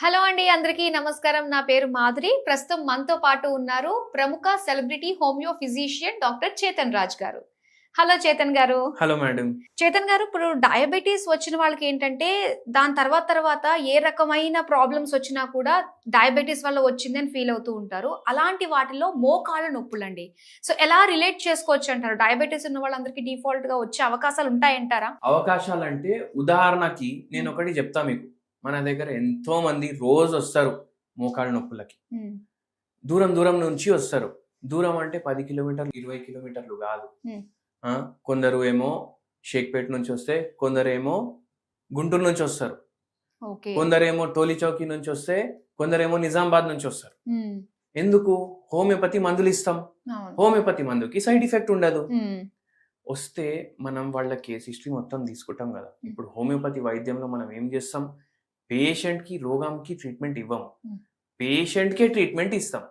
Hello అండి, అందరికీ నమస్కారం. నా పేరు మాధురి. ప్రస్తుతం మనతో పాటు ఉన్నారు ప్రముఖ celebrity homeo physician doctor Chetan Raj గారు. హలో చేతన్ గారు. Hello madam. చేతన్ గారు, ఇప్పుడు డయాబెటీస్ వచ్చిన వాళ్ళకి ఏంటంటే దాని తర్వాత ఏ రకమైన ప్రాబ్లమ్స్ వచ్చినా కూడా డయాబెటీస్ వల్ల వచ్చిందని ఫీల్ అవుతూ ఉంటారు. అలాంటి వాటిలో మోకాళ్ళ నొప్పులండి. సో ఎలా రిలేట్ చేసుకోవచ్చు అంటారు? డయాబెటీస్ ఉన్న వాళ్ళందరికీ డిఫాల్ట్ గా వచ్చే అవకాశాలు ఉంటాయంటారా? అవకాశాలంటే ఉదాహరణకి నేను ఒకటి చెప్తా మీకు. మన దగ్గర ఎంతో మంది రోజు వస్తారు మోకాళ్ళ నొప్పులకి. దూరం దూరం నుంచి వస్తారు. దూరం అంటే 10 కిలోమీటర్లు 20 కిలోమీటర్లు కాదు. కొందరు ఏమో షేక్పేట నుంచి వస్తే, కొందరేమో గుంటూరు నుంచి వస్తారు, కొందరేమో టోలీ చౌకీ నుంచి వస్తే, కొందరేమో నిజామాబాద్ నుంచి వస్తారు. ఎందుకు? హోమియోపతి మందులు ఇస్తాం. హోమియోపతి మందుకి సైడ్ ఎఫెక్ట్ ఉండదు. వస్తే మనం వాళ్ళ కేస్ హిస్టరీ మొత్తం తీసుకుంటాం కదా. ఇప్పుడు హోమియోపతి వైద్యంలో మనం ఏం చేస్తాం? పేషెంట్ కి రోగంకి ట్రీట్మెంట్ ఇవ్వము, పేషెంట్ కే ట్రీట్మెంట్ ఇస్తాం.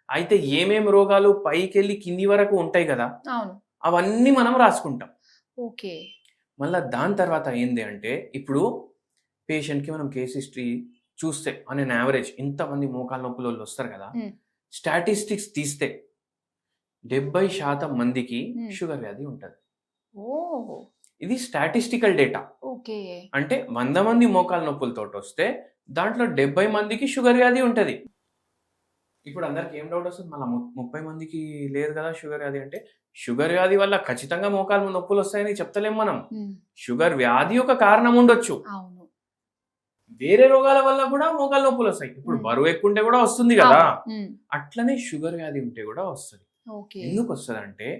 అయితే ఏమేం రోగాలు పైకి వెళ్ళి కింది వరకు ఉంటాయి కదా, అవన్నీ మనం రాసుకుంటాం. ఓకే. మళ్ళా దాని తర్వాత ఏంది అంటే, ఇప్పుడు పేషెంట్ కి మనం కేస్ హిస్టరీ చూస్తే అనే యావరేజ్ ఇంతమంది మోకాళ్ళ నొప్పుల వాళ్ళు వస్తారు కదా, స్టాటిస్టిక్స్ తీస్తే 70% మందికి షుగర్ వ్యాధి ఉంటుంది. ఇది స్టాటిస్టికల్ డేటా. ఓకే. అంటే 100 మంది మోకాళ్ళ నొప్పులతో వస్తే దాంట్లో 70 మందికి షుగర్ వ్యాధి ఉంటది. ఇప్పుడు అందరికి ఏం డౌట్ వస్తుంది? మళ్ళీ 30 మందికి లేదు కదా షుగర్ వ్యాధి అంటే, షుగర్ వ్యాధి వల్ల ఖచ్చితంగా మోకాళ్ళ నొప్పులు వస్తాయని చెప్తలేం మనం. షుగర్ వ్యాధి ఒక కారణం ఉండొచ్చు, వేరే రోగాల వల్ల కూడా మోకాళ్ళ నొప్పులు వస్తాయి. ఇప్పుడు బరువు ఎక్కువ ఉంటే కూడా వస్తుంది కదా, అట్లనే షుగర్ వ్యాధి ఉంటే కూడా వస్తుంది. ఎందుకు వస్తుంది అంటే,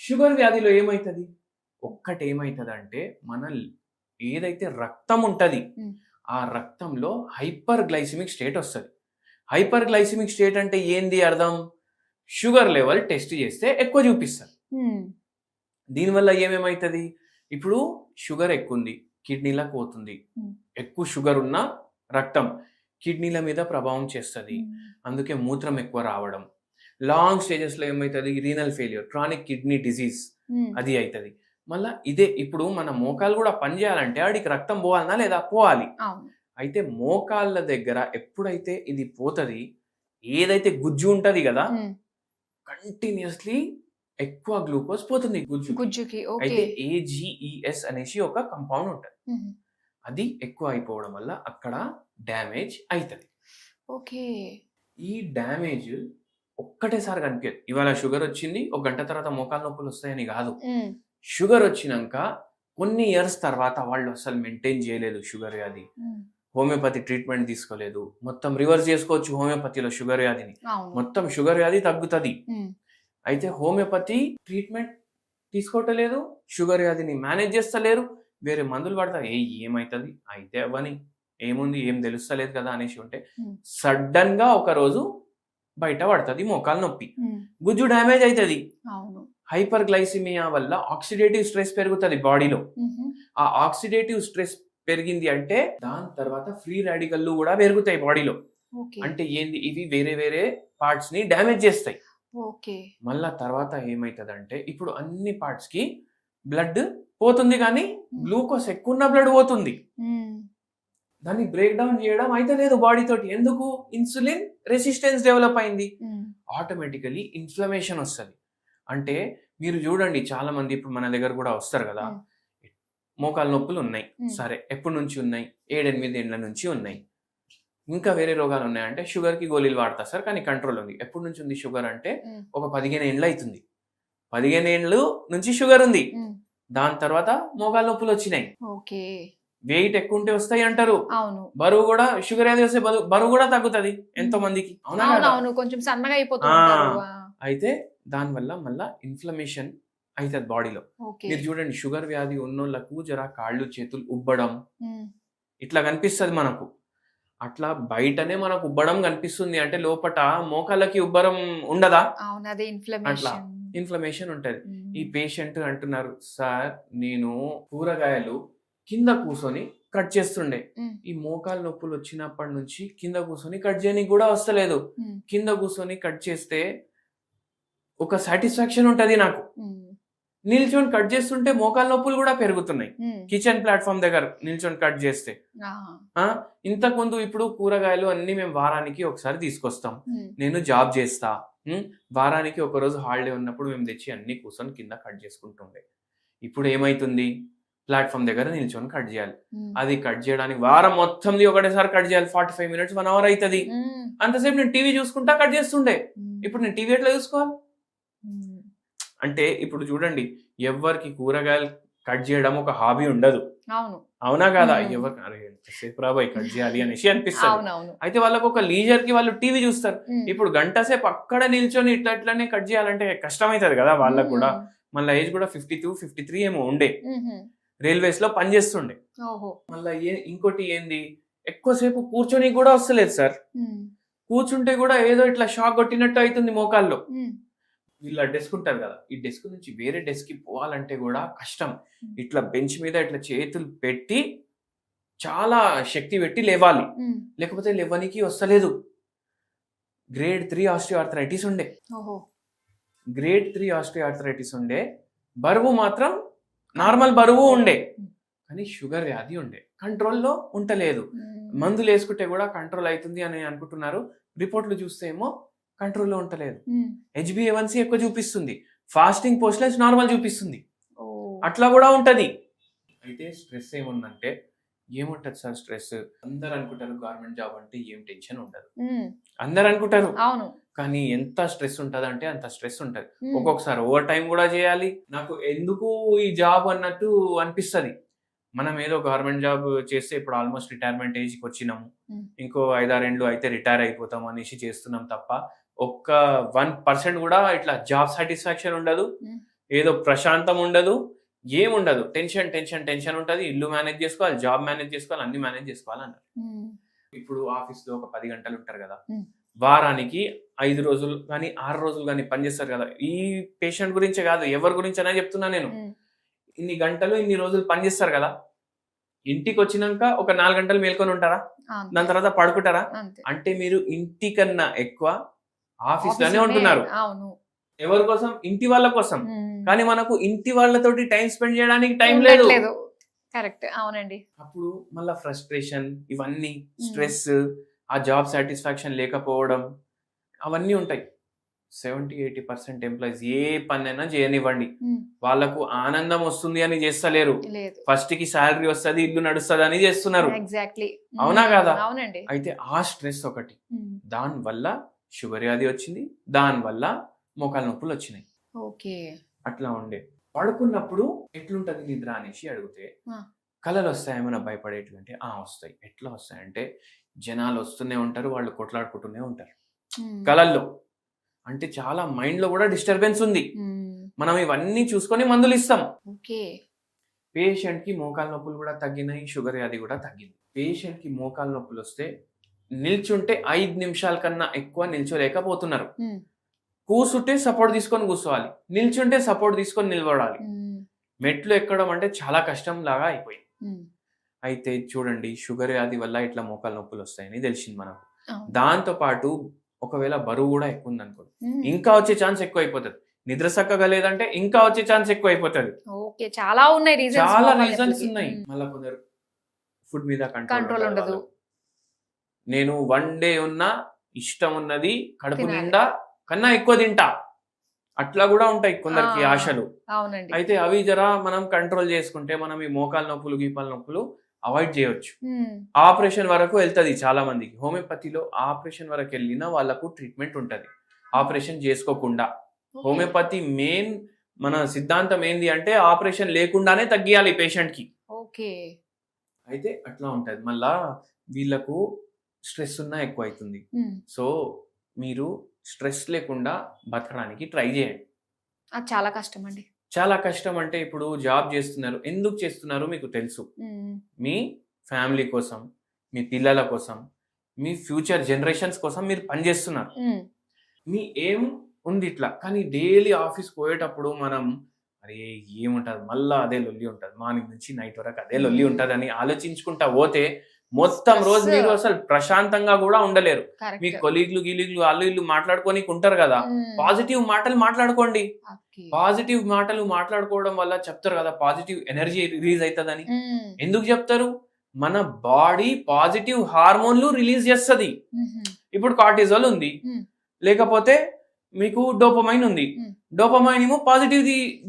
షుగర్ వ్యాధిలో ఏమైతుంది? ఒక్కటి ఏమైతుంది అంటే, మన ఏదైతే రక్తం ఉంటది ఆ రక్తంలో హైపర్ గ్లైసిమిక్ స్టేట్ వస్తుంది. హైపర్ గ్లైసిమిక్ స్టేట్ అంటే ఏంది అర్థం? షుగర్ లెవెల్ టెస్ట్ చేస్తే ఎక్కువ చూపిస్తారు. దీనివల్ల ఏమేమైతుంది? ఇప్పుడు షుగర్ ఎక్కువ ఉంది, కిడ్నీలకు పోతుంది. ఎక్కువ షుగర్ ఉన్న రక్తం కిడ్నీల మీద ప్రభావం చేస్తుంది. అందుకే మూత్రం ఎక్కువ రావడం. లాంగ్ స్టేజెస్ లో ఏమవుతుంది? Renal failure, chronic kidney disease అది అవుతుంది. మళ్ళా ఇదే ఇప్పుడు మన మోకాలు కూడా పనిచేయాలంటే ఆడికి రక్తం పోవాలనా లేదా? పోవాలి. అయితే మోకాళ్ళ దగ్గర ఎప్పుడైతే ఇది పోతుంది, ఏదైతే గుజ్జు ఉంటది కదా, కంటిన్యూస్లీ ఎక్కువ గ్లూకోజ్ పోతుంది గుజ్జుకి. అయితే AGES అనేసి ఒక కంపౌండ్ ఉంటది, అది ఎక్కువ అయిపోవడం వల్ల అక్కడ డ్యామేజ్ అవుతుంది. ఓకే. ఈ డ్యామేజ్ ఒక్కటేసారి కనిపించదు. ఇవాళ షుగర్ వచ్చింది, ఒక గంట తర్వాత మోకాళ్ళ నొప్పులు వస్తాయని కాదు. షుగర్ వచ్చినాక కొన్ని ఇయర్స్ తర్వాత వాళ్ళు అసలు మెయింటైన్ చేయలేదు షుగర్ వ్యాధి, హోమియోపతి ట్రీట్మెంట్ తీసుకోలేదు, మొత్తం రివర్స్ చేసుకోవచ్చు హోమియోపతిలో షుగర్ వ్యాధిని, మొత్తం షుగర్ వ్యాధి తగ్గుతుంది. అయితే హోమియోపతి ట్రీట్మెంట్ తీసుకోవట్లేదు, షుగర్ వ్యాధిని మేనేజ్ చేస్తలేరు, వేరే మందులు పడతారు. ఏమైతుంది అయితే అవని ఏముంది, ఏం తెలుస్తలేదు కదా అనేసి ఉంటే సడన్ గా ఒక రోజు బయట పడుతుంది మోకాలు నొప్పి, గుజ్జు డ్యామేజ్ అవుతుంది. హైపర్ గ్లైసిమియా వల్ల ఆక్సిడేటివ్ స్ట్రెస్ పెరుగుతుంది బాడీలో. ఆ ఆక్సిడేటివ్ స్ట్రెస్ పెరిగింది అంటే దాని తర్వాత ఫ్రీ రాడికల్లు కూడా పెరుగుతాయి బాడీలో. అంటే ఏంది? ఇవి వేరే వేరే పార్ట్స్ ని డ్యామేజ్ చేస్తాయి. మళ్ళా తర్వాత ఏమైతుంది అంటే, ఇప్పుడు అన్ని పార్ట్స్ కి బ్లడ్ పోతుంది, కానీ గ్లూకోజ్ ఎక్కువ ఉన్న బ్లడ్ పోతుంది. దాన్ని బ్రేక్ డౌన్ చేయడం అయితే లేదు బాడీ తోటి. ఎందుకు? ఇన్సులిన్ రెసిస్టెన్స్ డెవలప్ అయింది. ఆటోమేటికలీ ఇన్ఫ్లమేషన్ వస్తుంది. అంటే మీరు చూడండి, చాలా మంది ఇప్పుడు మన దగ్గర కూడా వస్తారు కదా, మోకాళ్ళ నొప్పులు ఉన్నాయి. సరే, ఎప్పటి నుంచి ఉన్నాయి? 7-8 ఏళ్ల నుంచి ఉన్నాయి. ఇంకా వేరే రోగాలు ఉన్నాయంటే షుగర్ కి గోళీలు వాడతారు సార్, కానీ కంట్రోల్ ఉంది. ఎప్పటి నుంచి ఉంది షుగర్ అంటే ఒక 15 ఏళ్ళు అవుతుంది. 15 ఏళ్ళు నుంచి షుగర్ ఉంది. దాని తర్వాత మోకాళ్ళ నొప్పులు వచ్చినాయి. వెయిట్ ఎక్కువ ఉంటే వస్తాయి అంటారు, బరువు కూడా షుగర్ ఏది వస్తే బరువు కూడా తగ్గుతుంది ఎంతో మందికి. కొంచెం సన్నగా అయిపోతుంది. అయితే దానివల్ల మళ్ళా ఇన్ఫ్లమేషన్ అవుతుంది బాడీలో. మీరు చూడండి, షుగర్ వ్యాధి ఉన్నోళ్ళకు జర కాళ్ళు చేతులు ఉబ్బడం ఇట్లా కనిపిస్తుంది మనకు. అట్లా బయటనే మనకు ఉబ్బడం కనిపిస్తుంది అంటే లోపట మోకాళ్ళకి ఉబ్బరం ఉండదా? అట్లా ఇన్ఫ్లమేషన్ ఉంటది. ఈ పేషెంట్ అంటున్నారు, సార్ నేను కూరగాయలు కింద కూర్చొని కట్ చేస్తుండే, ఈ మోకాలు నొప్పులు వచ్చినప్పటి నుంచి కింద కూర్చొని కట్ చేయడానికి కూడా వస్తలేదు. కింద కూర్చొని కట్ చేస్తే ఒక సాటిస్ఫాక్షన్ ఉంటది నాకు, నిల్చొని కట్ చేస్తుంటే మోకాలు నొప్పులు కూడా పెరుగుతున్నాయి. కిచెన్ ప్లాట్ఫామ్ దగ్గర నిల్చొని కట్ చేస్తే. ఇంతకుముందు ఇప్పుడు కూరగాయలు అన్ని మేము వారానికి ఒకసారి తీసుకొస్తాం. నేను జాబ్ చేస్తా, వారానికి ఒక రోజు హాలిడే ఉన్నప్పుడు మేము తెచ్చి అన్ని కూర్చొని కింద కట్ చేసుకుంటుండే. ఇప్పుడు ఏమైతుంది, ప్లాట్ఫామ్ దగ్గర నిల్చొని కట్ చేయాలి. అది కట్ చేయడానికి వారం మొత్తంది ఒకటేసారి కట్ చేయాలి. 45 minutes 1 hour అవుతుంది. అంతసేపు నేను టీవీ చూసుకుంటా కట్ చేస్తుండే. ఇప్పుడు నేను టీవీ ఎట్లా చూసుకోవాలి? అంటే ఇప్పుడు చూడండి, ఎవరికి కూరగాయలు కట్ చేయడం ఒక హాబీ ఉండదు. అవునా కాదా? ఎవరికి అరే ఎంతసేపు రాబాయ్ కట్ చేయాలి అనేసి అనిపిస్తుంది. అయితే వాళ్ళకు ఒక లీజర్ కి వాళ్ళు టీవీ చూస్తారు. ఇప్పుడు గంట సేపు అక్కడ నిల్చొని ఇట్లానే కట్ చేయాలంటే కష్టమవుతుంది కదా వాళ్ళకు కూడా. మళ్ళీ ఏజ్ కూడా 52, 53 ఏమో ఉండే. రైల్వేస్ లో పనిచేస్తుండే. మళ్ళీ ఇంకోటి ఏంది, ఎక్కువసేపు కూర్చొని కూడా వస్తలేదు సార్. కూర్చుంటే కూడా ఏదో ఇట్లా షాక్ కొట్టినట్టు అవుతుంది మోకాల్లో. వీళ్ళ డెస్క్ ఉంటారు కదా, ఈ డెస్క్ నుంచి వేరే డెస్క్ కి పోవాలంటే కూడా కష్టం. ఇట్లా బెంచ్ మీద ఇట్లా చేతులు పెట్టి చాలా శక్తి పెట్టి లేవాలి, లేకపోతే లేవనికి వస్తలేదు. గ్రేడ్ 3 ఆస్టియోఆర్థరైటిస్ ఉండే. గ్రేడ్ 3 ఆస్టియోఆర్థరైటిస్ ఉండే. బరువు మాత్రం నార్మల్ బరువు ఉండే, కానీ షుగర్ వ్యాధి ఉండే. కంట్రోల్లో ఉంటలేదు. మందులు వేసుకుంటే కూడా కంట్రోల్ అవుతుంది అని అనుకుంటున్నారు. రిపోర్ట్లు చూస్తే ఏమో కంట్రోల్లో ఉంటలేదు. HbA1c ఎక్కువ చూపిస్తుంది, ఫాస్టింగ్ పోస్ట్లెస్ నార్మల్ చూపిస్తుంది. అట్లా కూడా ఉంటది. అయితే స్ట్రెస్ ఏముందంటే, ఏముంటది సార్ స్ట్రెస్? అందరు అనుకుంటారు గవర్నమెంట్ జాబ్ అంటే ఏం టెన్షన్ ఉండదు, అందరు అనుకుంటారు. కానీ ఎంత స్ట్రెస్ ఉంటది అంటే అంత స్ట్రెస్ ఉంటది. ఒక్కొక్కసారి ఓవర్ టైం కూడా చేయాలి. నాకు ఎందుకు ఈ జాబ్ అన్నట్టు అనిపిస్తుంది. మనం ఏదో గవర్నమెంట్ జాబ్ చేస్తే ఇప్పుడు ఆల్మోస్ట్ రిటైర్మెంట్ ఏజ్కి వచ్చినాము, ఇంకో 5-6 ఏళ్ళు అయితే రిటైర్ అయిపోతాం అనేసి చేస్తున్నాం తప్ప ఒక్క 1% కూడా ఇట్లా జాబ్ సాటిస్ఫాక్షన్ ఉండదు, ఏదో ప్రశాంతం ఉండదు, ఏముండదు. టెన్షన్ టెన్షన్ టెన్షన్ ఉంటది. ఇల్లు మేనేజ్ చేసుకోవాలి, జాబ్ మేనేజ్ చేసుకోవాలి, అన్ని మేనేజ్ చేసుకోవాలి అన్నారు. ఇప్పుడు ఆఫీస్ లో ఒక 10 గంటలు ఉంటారు కదా, వారానికి 5 రోజులు కానీ 6 రోజులు కానీ పనిచేస్తారు కదా. ఈ పేషెంట్ గురించే కాదు, ఎవరి గురించి అనే చెప్తున్నా నేను. ఇన్ని గంటలు ఇన్ని రోజులు పనిచేస్తారు కదా, ఇంటికి వచ్చినాక ఒక 4 గంటలు మేల్కొని ఉంటారా, దాని తర్వాత పడుకుంటారా? అంటే మీరు ఇంటికన్నా ఎక్కువ ఆఫీస్ లోనే ఉంటున్నారు. ఎవరి కోసం? ఇంటి వాళ్ళ కోసం. కానీ మనకు ఇంటి వాళ్ళతోటి టైం స్పెండ్ చేయడానికి టైం లేదు. కరెక్ట్, అవునండి. అప్పుడు మళ్ళా ఫ్రస్ట్రేషన్, ఇవన్నీ స్ట్రెస్, ఆ జాబ్ సాటిస్ఫాక్షన్ లేకపోవడం, అవన్నీ ఉంటాయి. 70-80% ఎంప్లాయీస్ ఏ పనైనా చేయనివ్వండి, వాళ్ళకు ఆనందం వస్తుంది అని చేస్తలేరు. ఫస్ట్ కి శాలరీ వస్తుంది, ఇల్లు నడుస్తుంది అని చేస్తున్నారు. అవునా కదా? అయితే ఆ స్ట్రెస్ ఒకటి, దాని వల్ల షుగర్ వ్యాధి వచ్చింది, దాని వల్ల మోకాలు నొప్పులు వచ్చినాయి. అట్లా ఉండే. పడుకున్నప్పుడు ఎట్లుంటది నిద్ర అనేసి అడిగితే, కళలు వస్తాయేమైనా భయపడేటువంటి? వస్తాయి. ఎట్లా వస్తాయంటే, జనాలు వస్తూనే ఉంటారు, వాళ్ళు కొట్లాడుకుంటూనే ఉంటారు కళల్లో. అంటే చాలా మైండ్ లో కూడా డిస్టర్బెన్స్ ఉంది. మనం ఇవన్నీ చూసుకొని మందులు ఇస్తాం. పేషెంట్ కి మోకాలు నొప్పులు కూడా తగ్గినాయి, షుగర్ వ్యాధి కూడా తగ్గింది. పేషెంట్ కి మోకాలు నొప్పులు వస్తే నిల్చుంటే 5 నిమిషాల కన్నా ఎక్కువ నిల్చోలేకపోతున్నారు. కూర్చుంటే సపోర్ట్ తీసుకొని కూర్చోవాలి, నిల్చుంటే సపోర్ట్ తీసుకొని నిలబడాలి. మెట్లు ఎక్కడం అంటే చాలా కష్టం లాగా అయిపోయింది. అయితే చూడండి, షుగర్ వ్యాధి వల్ల ఇట్లా మోకాలు నొప్పులు వస్తాయని తెలిసింది మనకు. దాంతో పాటు ఒకవేళ బరువు కూడా ఎక్కువ ఉంది అనుకోండి, ఇంకా వచ్చే ఛాన్స్ ఎక్కువ అయిపోతుంది. నిద్ర చక్కగా లేదంటే ఇంకా వచ్చే ఛాన్స్ ఎక్కువ అయిపోతుంది. చాలా రీజన్స్ ఉన్నాయి. మళ్ళీ కొందరు ఫుడ్ మీద కంట్రోల్ ఉండదు. నేను 1 డే ఉన్నా ఇష్టం ఉన్నది కడుపు నిండా కన్నా ఎక్కువ తింటా, అట్లా కూడా ఉంటాయి కొందరికి ఆశలు. అయితే అవి జరా మనం కంట్రోల్ చేసుకుంటే మనం ఈ మోకాలు నొప్పులు, గీపాల నొప్పులు అవాయిడ్ చేయవచ్చు. ఆపరేషన్ వరకు వెళ్తుంది చాలా మందికి. హోమియోపతిలో ఆపరేషన్ వరకు వెళ్ళినా వాళ్ళకు ట్రీట్మెంట్ ఉంటది, ఆపరేషన్ చేసుకోకుండా. హోమియోపతి మెయిన్ మన సిద్ధాంతం ఏంది అంటే, ఆపరేషన్ లేకుండానే తగ్గియాలి పేషెంట్ కి. అయితే అట్లా ఉంటది. మళ్ళా వీళ్ళకు స్ట్రెస్ ఉన్నా ఎక్కువ అవుతుంది. సో మీరు స్ట్రెస్ లేకుండా బతకడానికి ట్రై చేయండి. చాలా కష్టం అండి. చాలా కష్టం అంటే, ఇప్పుడు జాబ్ చేస్తున్నారు, ఎందుకు చేస్తున్నారు మీకు తెలుసు. మీ ఫ్యామిలీ కోసం, మీ పిల్లల కోసం, మీ ఫ్యూచర్ జనరేషన్స్ కోసం మీరు పనిచేస్తున్నారు. మీ ఏం ఉంది ఇట్లా. కానీ డైలీ ఆఫీస్ పోయేటప్పుడు మనం అరే ఏముంటది, మళ్ళా అదే లొల్లి ఉంటుంది, మార్నింగ్ నుంచి నైట్ వరకు అదే లొల్లి ఉంటుంది అని ఆలోచించుకుంటా పోతే మొత్తం రోజు Stress. మీరు అసలు ప్రశాంతంగా కూడా ఉండలేరు. Correct. మీ కొలీగ్లు గిలీగ్లు వాళ్ళు ఇల్లు మాట్లాడుకోనికి ఉంటారు కదా, పాజిటివ్ మాటలు మాట్లాడుకోండి. పాజిటివ్ మాటలు మాట్లాడుకోవడం వల్ల చెప్తారు కదా పాజిటివ్ ఎనర్జీ రిలీజ్ అవుతుందని. ఎందుకు చెప్తారు? మన బాడీ పాజిటివ్ హార్మోన్లు రిలీజ్ చేస్తుంది. ఇప్పుడు కార్టిజాల్ ఉంది, లేకపోతే మీకు డోపమైన్ ఉంది. డోపమైన్ ఏమో పాజిటివ్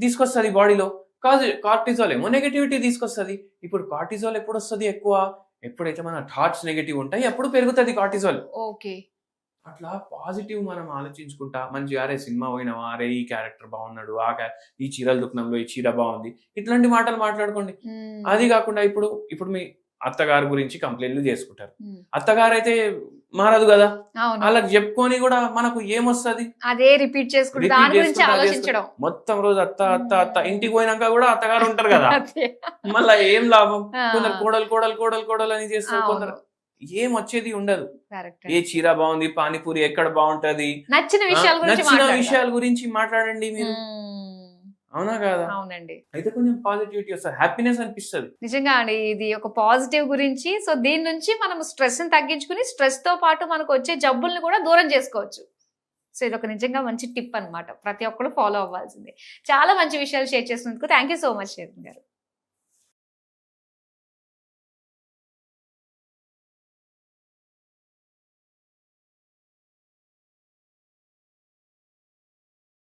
తీసుకొస్తుంది బాడీలో, కార్టిజాల్ ఏమో నెగటివిటీ తీసుకొస్తుంది. ఇప్పుడు కార్టిజాల్ ఎప్పుడు వస్తుంది ఎక్కువ? ఎప్పుడైతే మన థాట్స్ నెగటివ్ ఉంటాయి అప్పుడు పెరుగుతుంది కార్టిజాల్. ఓకే. అట్లా పాజిటివ్ మనం ఆలోచించుకుంటా మంచిగా, అరే సినిమా పోయినావా, అరే ఈ క్యారెక్టర్ బాగున్నాడు, ఈ చీరల దుకాణంలో ఈ చీర బాగుంది, ఇట్లాంటి మాటలు మాట్లాడుకోండి. అది కాకుండా ఇప్పుడు మీ అత్తగారి గురించి కంప్లైంట్లు చేసుకుంటారు. అత్తగారు అయితే మారదు కదా, వాళ్ళకి చెప్పుకొని కూడా మనకు ఏమొస్తుంది? అదే రిపీట్ చేసుకుంటూ దాని గురించి ఆలోచించడం. మొత్తం రోజు అత్త అత్త అత్త, ఇంటికి పోయినాక కూడా అత్తగారు ఉంటారు కదా, మళ్ళీ ఏం లాభం? కొందరు కోడలు కోడలు కోడలు కోడలు అని చేస్తారు, కొందరు ఏం వచ్చేది ఉండదు. ఏ చీర బాగుంది, పానీపూరి ఎక్కడ బాగుంటది, నచ్చిన విషయాల గురించి మాట్లాడండి మీరు. అవునా కదా? అవునండి. అయితే కొంచెం పాజిటివిటీ వస్తుంది, హ్యాపీనెస్ అనిపిస్తుంది. నిజంగా అండి, ఇది ఒక పాజిటివ్ గురించి. సో దీని నుంచి మనం స్ట్రెస్ ని తగ్గించుకుని స్ట్రెస్ తో పాటు మనకు వచ్చే జబ్బుల్ని కూడా దూరం చేసుకోవచ్చు. సో ఇది ఒక నిజంగా మంచి టిప్ అన్నమాట, ప్రతి ఒక్కరు ఫాలో అవ్వాల్సిందే. చాలా మంచి విషయాలు షేర్ చేసినందుకు thank you so much Shekhar గారు.